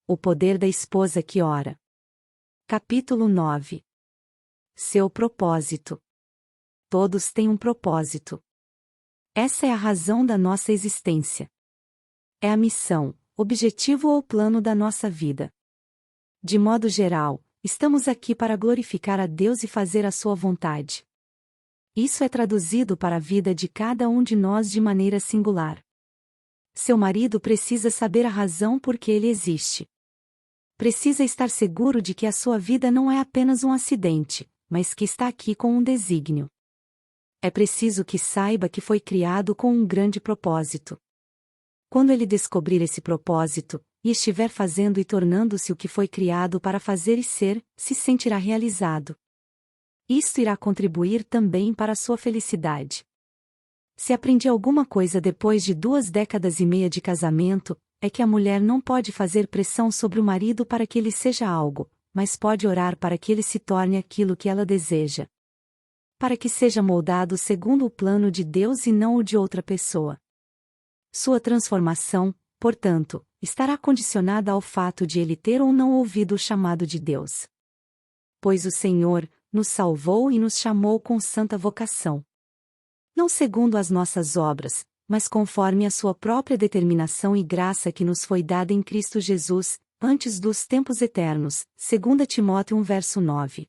O poder da esposa que ora. Capítulo 9. Seu propósito. Todos têm um propósito. Essa é a razão da nossa existência. É a missão, objetivo ou plano da nossa vida. De modo geral, estamos aqui para glorificar a Deus e fazer a sua vontade. Isso é traduzido para a vida de cada um de nós de maneira singular. Seu marido precisa saber a razão por que ele existe. Precisa estar seguro de que a sua vida não é apenas um acidente, mas que está aqui com um desígnio. É preciso que saiba que foi criado com um grande propósito. Quando ele descobrir esse propósito, e estiver fazendo e tornando-se o que foi criado para fazer e ser, se sentirá realizado. Isto irá contribuir também para a sua felicidade. Se aprendi alguma coisa depois de 2 décadas e meia de casamento, é que a mulher não pode fazer pressão sobre o marido para que ele seja algo, mas pode orar para que ele se torne aquilo que ela deseja. Para que seja moldado segundo o plano de Deus e não o de outra pessoa. Sua transformação, portanto, estará condicionada ao fato de ele ter ou não ouvido o chamado de Deus. Pois o Senhor nos salvou e nos chamou com santa vocação. Não segundo as nossas obras, mas conforme a sua própria determinação e graça que nos foi dada em Cristo Jesus, antes dos tempos eternos, 2 Timóteo 1 verso 9.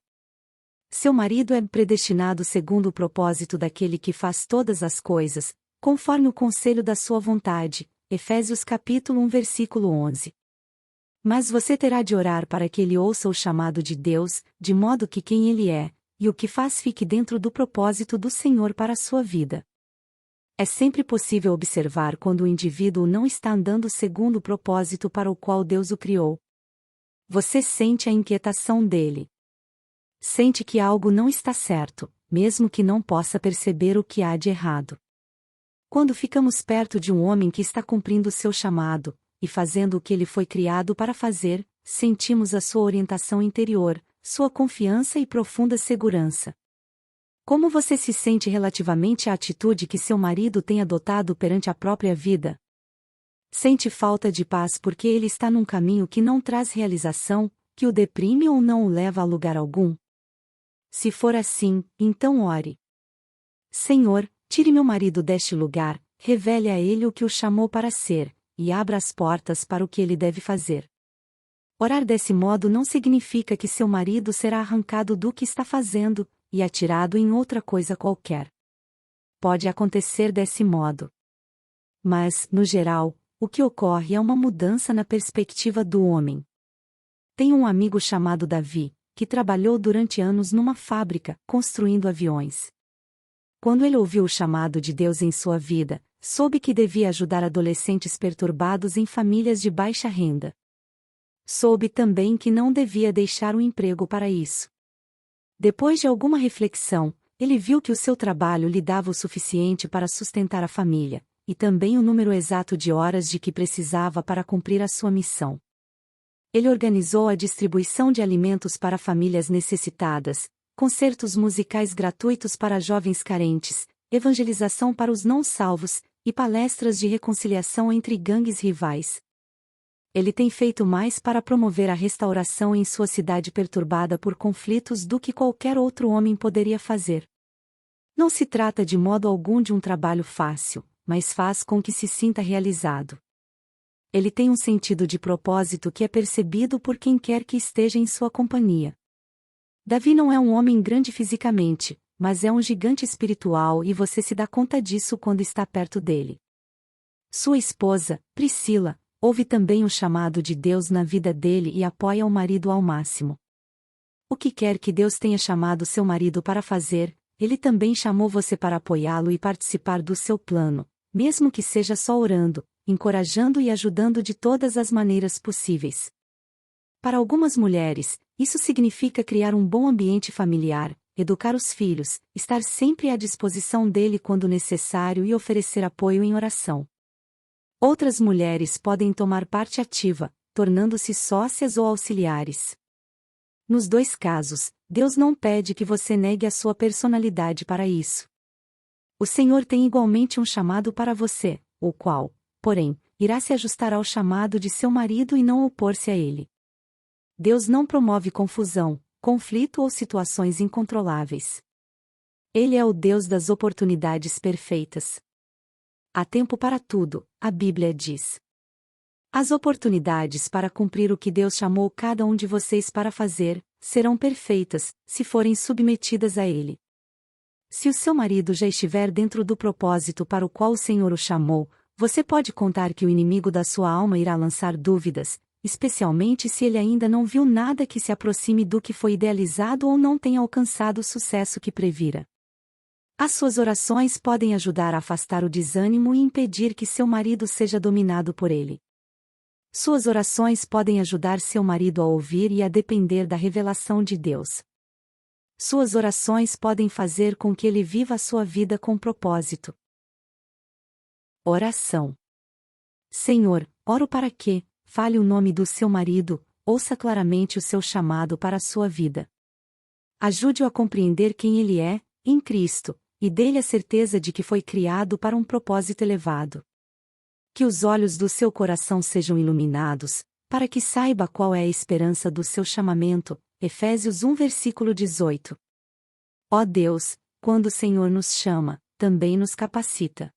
Seu marido é predestinado segundo o propósito daquele que faz todas as coisas, conforme o conselho da sua vontade, Efésios capítulo 1 versículo 11. Mas você terá de orar para que ele ouça o chamado de Deus, de modo que quem ele é, e o que faz fique dentro do propósito do Senhor para a sua vida. É sempre possível observar quando o indivíduo não está andando segundo o propósito para o qual Deus o criou. Você sente a inquietação dele. Sente que algo não está certo, mesmo que não possa perceber o que há de errado. Quando ficamos perto de um homem que está cumprindo seu chamado, e fazendo o que ele foi criado para fazer, sentimos a sua orientação interior, sua confiança e profunda segurança. Como você se sente relativamente à atitude que seu marido tem adotado perante a própria vida? Sente falta de paz porque ele está num caminho que não traz realização, que o deprime ou não o leva a lugar algum? Se for assim, então ore. Senhor, tire meu marido deste lugar, revele a ele o que o chamou para ser, e abra as portas para o que ele deve fazer. Orar desse modo não significa que seu marido será arrancado do que está fazendo, e atirado em outra coisa qualquer. Pode acontecer desse modo. Mas, no geral, o que ocorre é uma mudança na perspectiva do homem. Tenho um amigo chamado Davi, que trabalhou durante anos numa fábrica, construindo aviões. Quando ele ouviu o chamado de Deus em sua vida, soube que devia ajudar adolescentes perturbados em famílias de baixa renda. Soube também que não devia deixar o emprego para isso. Depois de alguma reflexão, ele viu que o seu trabalho lhe dava o suficiente para sustentar a família, e também o número exato de horas de que precisava para cumprir a sua missão. Ele organizou a distribuição de alimentos para famílias necessitadas, concertos musicais gratuitos para jovens carentes, evangelização para os não salvos, e palestras de reconciliação entre gangues rivais. Ele tem feito mais para promover a restauração em sua cidade perturbada por conflitos do que qualquer outro homem poderia fazer. Não se trata de modo algum de um trabalho fácil, mas faz com que se sinta realizado. Ele tem um sentido de propósito que é percebido por quem quer que esteja em sua companhia. Davi não é um homem grande fisicamente, mas é um gigante espiritual e você se dá conta disso quando está perto dele. Sua esposa, Priscila, ouve também o chamado de Deus na vida dele e apoia o marido ao máximo. O que quer que Deus tenha chamado seu marido para fazer, ele também chamou você para apoiá-lo e participar do seu plano, mesmo que seja só orando, encorajando e ajudando de todas as maneiras possíveis. Para algumas mulheres, isso significa criar um bom ambiente familiar, educar os filhos, estar sempre à disposição dele quando necessário e oferecer apoio em oração. Outras mulheres podem tomar parte ativa, tornando-se sócias ou auxiliares. Nos 2 casos, Deus não pede que você negue a sua personalidade para isso. O Senhor tem igualmente um chamado para você, o qual, porém, irá se ajustar ao chamado de seu marido e não opor-se a ele. Deus não promove confusão, conflito ou situações incontroláveis. Ele é o Deus das oportunidades perfeitas. Há tempo para tudo, a Bíblia diz. As oportunidades para cumprir o que Deus chamou cada um de vocês para fazer, serão perfeitas, se forem submetidas a Ele. Se o seu marido já estiver dentro do propósito para o qual o Senhor o chamou, você pode contar que o inimigo da sua alma irá lançar dúvidas, especialmente se ele ainda não viu nada que se aproxime do que foi idealizado ou não tenha alcançado o sucesso que previra. As suas orações podem ajudar a afastar o desânimo e impedir que seu marido seja dominado por ele. Suas orações podem ajudar seu marido a ouvir e a depender da revelação de Deus. Suas orações podem fazer com que ele viva a sua vida com propósito. Oração. Senhor, oro para que, fale o nome do seu marido, ouça claramente o seu chamado para a sua vida. Ajude-o a compreender quem ele é, em Cristo, e dê-lhe a certeza de que foi criado para um propósito elevado. Que os olhos do seu coração sejam iluminados, para que saiba qual é a esperança do seu chamamento. Efésios 1 versículo 18. Ó Deus, quando o Senhor nos chama, também nos capacita.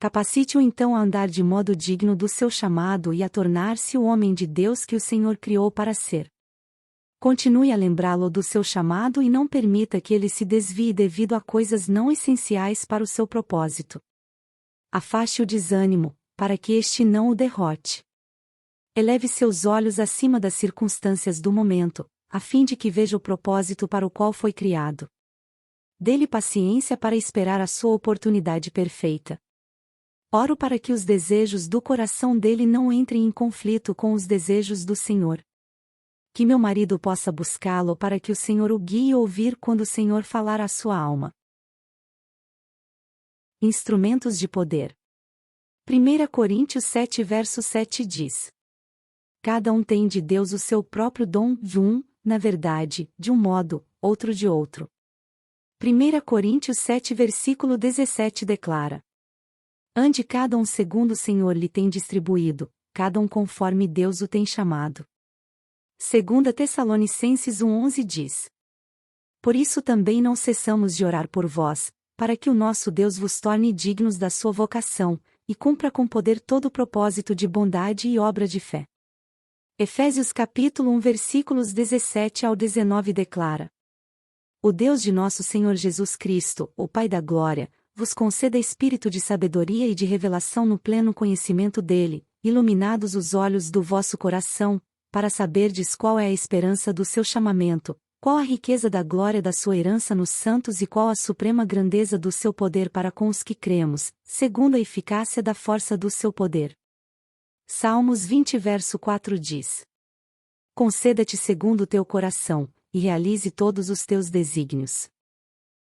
Capacite-o então a andar de modo digno do seu chamado e a tornar-se o homem de Deus que o Senhor criou para ser. Continue a lembrá-lo do seu chamado e não permita que ele se desvie devido a coisas não essenciais para o seu propósito. Afaste o desânimo, para que este não o derrote. Eleve seus olhos acima das circunstâncias do momento, a fim de que veja o propósito para o qual foi criado. Dê-lhe paciência para esperar a sua oportunidade perfeita. Oro para que os desejos do coração dele não entrem em conflito com os desejos do Senhor. Que meu marido possa buscá-lo para que o Senhor o guie e ouvir quando o Senhor falar à sua alma. Instrumentos de poder. 1 Coríntios 7 verso 7 diz: Cada um tem de Deus o seu próprio dom, na verdade, de um modo, outro de outro. 1 Coríntios 7 versículo 17 declara: Ande cada um segundo o Senhor lhe tem distribuído, cada um conforme Deus o tem chamado. 2 Tessalonicenses 1:11 diz: Por isso também não cessamos de orar por vós, para que o nosso Deus vos torne dignos da sua vocação, e cumpra com poder todo o propósito de bondade e obra de fé. Efésios capítulo 1 versículos 17 ao 19 declara: O Deus de nosso Senhor Jesus Cristo, o Pai da Glória, vos conceda espírito de sabedoria e de revelação no pleno conhecimento dele, iluminados os olhos do vosso coração, para saberdes qual é a esperança do seu chamamento, qual a riqueza da glória da sua herança nos santos e qual a suprema grandeza do seu poder para com os que cremos, segundo a eficácia da força do seu poder. Salmos 20 verso 4 diz: Conceda-te segundo o teu coração, e realize todos os teus desígnios.